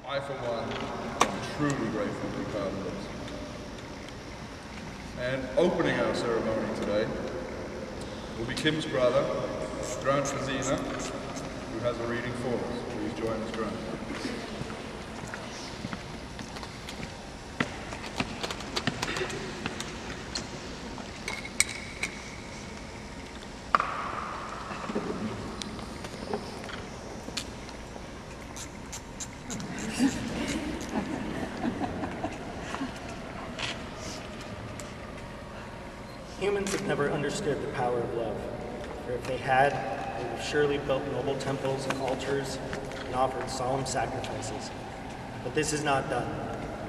I, for one, am truly grateful to be part of this. And opening our ceremony today will be Kim's brother, Grant Cazinha, who has a reading for us. Please join us, Grant. Humans have never understood the power of love, for if they had, they would have surely built noble temples and altars and offered solemn sacrifices. But this is not done,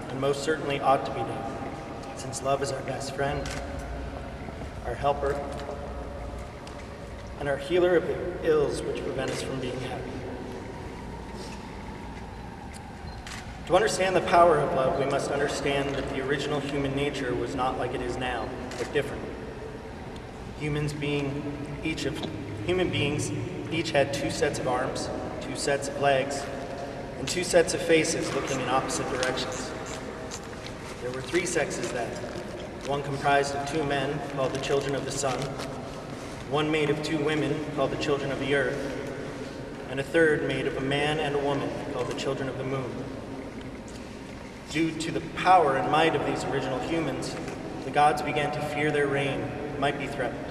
and most certainly ought to be done, since love is our best friend, our helper, and our healer of the ills which prevent us from being happy. To understand the power of love, we must understand that the original human nature was not like it is now, but different. Human beings each had two sets of arms, two sets of legs, and two sets of faces looking in opposite directions. There were three sexes then, one comprised of two men, called the children of the sun, one made of two women, called the children of the earth, and a third made of a man and a woman, called the children of the moon. Due to the power and might of these original humans, the gods began to fear their reign might be threatened.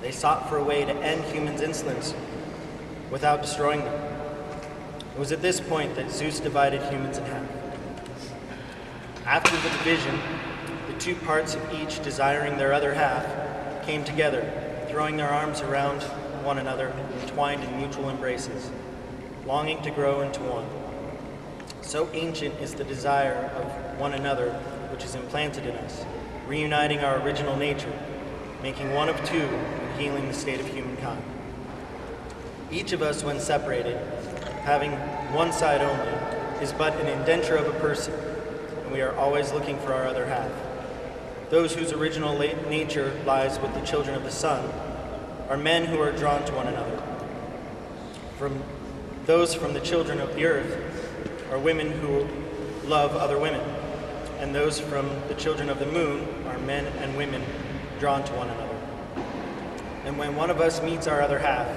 They sought for a way to end humans' insolence without destroying them. It was at this point that Zeus divided humans in half. After the division, the two parts of each desiring their other half came together, throwing their arms around one another, entwined in mutual embraces, longing to grow into one. So ancient is the desire of one another which is implanted in us, reuniting our original nature, making one of two, and healing the state of humankind. Each of us, when separated, having one side only, is but an indenture of a person, and we are always looking for our other half. Those whose original nature lies with the children of the sun are men who are drawn to one another. Those from the children of the earth are women who love other women, and those from the children of the moon are men and women drawn to one another. And when one of us meets our other half,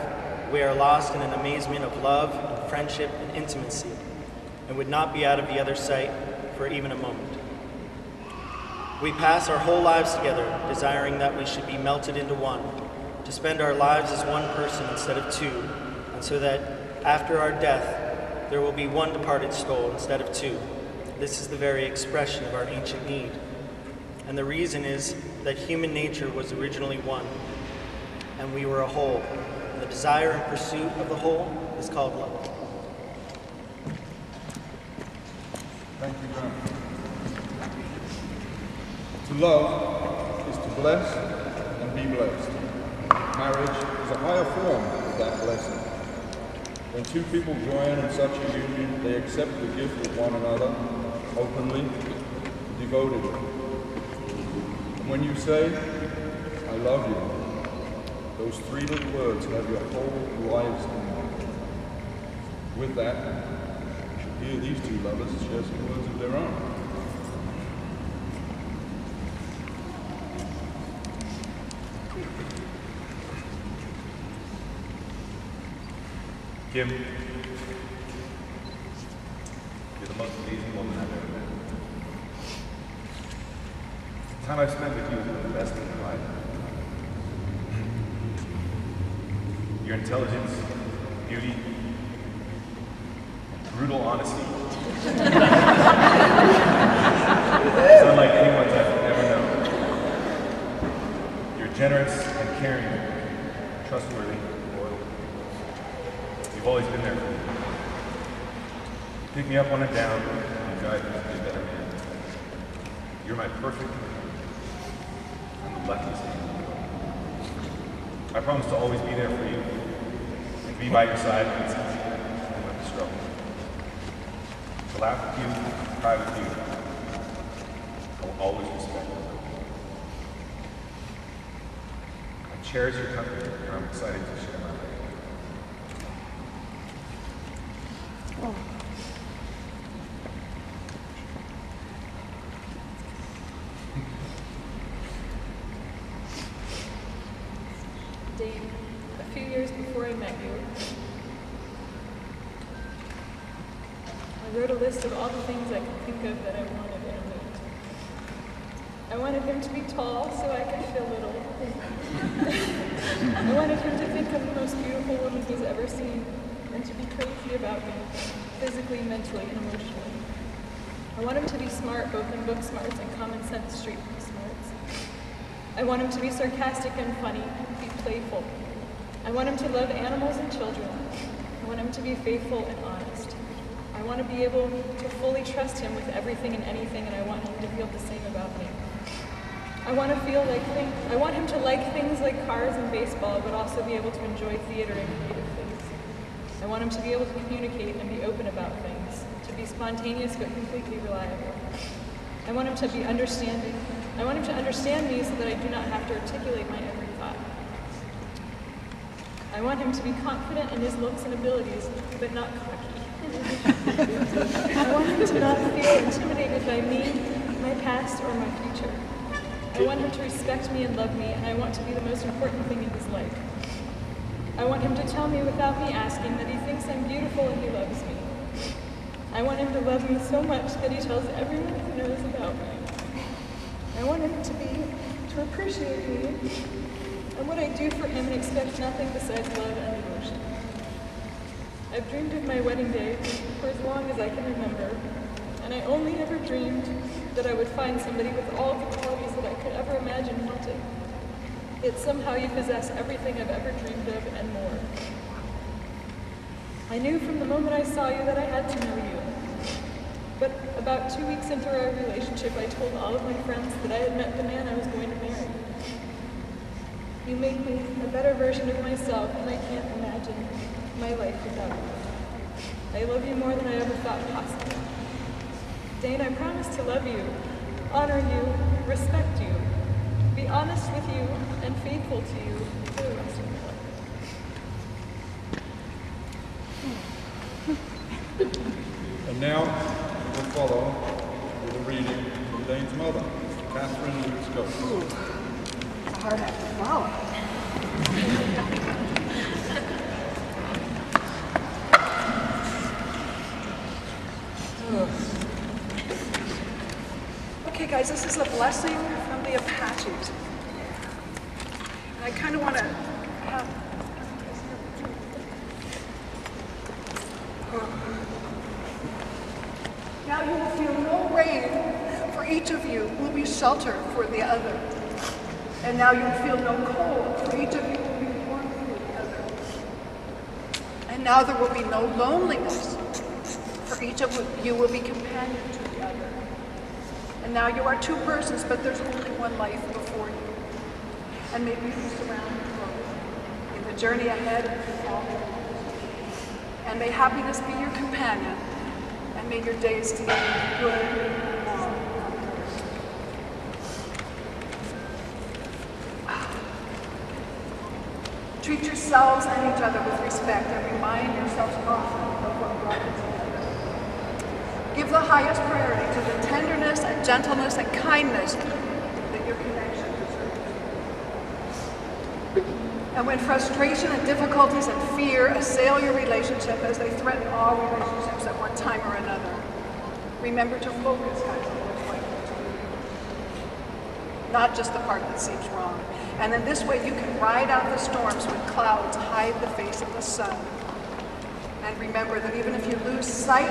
we are lost in an amazement of love and friendship and intimacy, and would not be out of the other's sight for even a moment. We pass our whole lives together, desiring that we should be melted into one, to spend our lives as one person instead of two, and so that after our death, there will be one departed soul instead of two. This is the very expression of our ancient need. And the reason is that human nature was originally one, and we were a whole. And the desire and pursuit of the whole is called love. Thank you, Grant. To love is to bless and be blessed. Marriage is a higher form of that blessing. When two people join in such a union, they accept the gift of one another, openly, devotedly. And when you say, I love you, those three little words have your whole lives in them. With that, you should hear these two lovers share some words of their own. Kim, you're the most amazing woman I've ever met. The time I've spent with you has been the best in my life. Your intelligence, beauty, and brutal honesty is unlike anyone's I've ever known. You're generous and caring, trustworthy, loyal. You've always been there for me. You pick me up when I'm down, and guide me to be a better man. You're my perfect man. I'm the luckiest man in the world. I promise to always be there for you, and be by your side when it's easy and when it's struggle. To laugh with you, cry with you. I will always respect you. I cherish your company, and I'm excited to share my life. wrote a list of all the things I could think of that I wanted in a mate. I wanted him to be tall so I could feel little. I wanted him to think I'm the most beautiful woman he's ever seen and to be crazy about me, physically, mentally, and emotionally. I want him to be smart, both in book smarts and common sense street smarts. I want him to be sarcastic and funny, be playful. I want him to love animals and children. I want him to be faithful and honest. I want to be able to fully trust him with everything and anything, and I want him to feel the same about me. I want him to like things like cars and baseball, but also be able to enjoy theater and creative things. I want him to be able to communicate and be open about things, to be spontaneous but completely reliable. I want him to be understanding. I want him to understand me so that I do not have to articulate my every thought. I want him to be confident in his looks and abilities, but not cocky. I want him to not feel intimidated by me, my past, or my future. I want him to respect me and love me, and I want to be the most important thing in his life. I want him to tell me without me asking that he thinks I'm beautiful and he loves me. I want him to love me so much that he tells everyone he knows about me. I want him to appreciate me and what I do for him and expect nothing besides love and devotion. I've dreamed of my wedding day for as long as I can remember, and I only ever dreamed that I would find somebody with all the qualities that I could ever imagine wanting. Yet somehow you possess everything I've ever dreamed of and more. I knew from the moment I saw you that I had to know you. But about 2 weeks into our relationship, I told all of my friends that I had met the man I was going to marry. You made me a better version of myself, and I can't imagine my life without you. I love you more than I ever thought possible. Dane, I promise to love you, honor you, respect you, be honest with you, and faithful to you for the rest of my life. And now we'll follow with a reading from Dane's mother, Dane Lutes-Koths. It's a hard act to follow. Okay, guys, this is a blessing from the Apaches. And I kind of want to have... Now you will feel no rain, for each of you will be shelter for the other. And now you will feel no cold, for each of you will be warm for the other. And now there will be no loneliness, for each of you will be companion to the other. And now you are two persons, but there's only one life before you. And may beauty surround you both in the journey ahead and all. And may happiness be your companion, and may your days together be good and long. Treat yourselves and each other with respect, and remind yourselves often of what brought you together. Give the highest priority to the tenderness and gentleness and kindness that your connection deserves. And when frustration and difficulties and fear assail your relationship, as they threaten all relationships at one time or another, remember to focus, guys, on what's right to you. Not just the part that seems wrong. And in this way, you can ride out the storms when clouds hide the face of the sun. And remember that even if you lose sight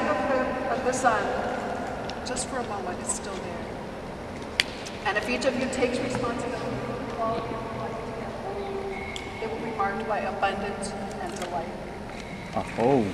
of the sun, just for a moment, it's still there. And if each of you takes responsibility for the quality of life together, it will be marked by abundance and delight. Oh.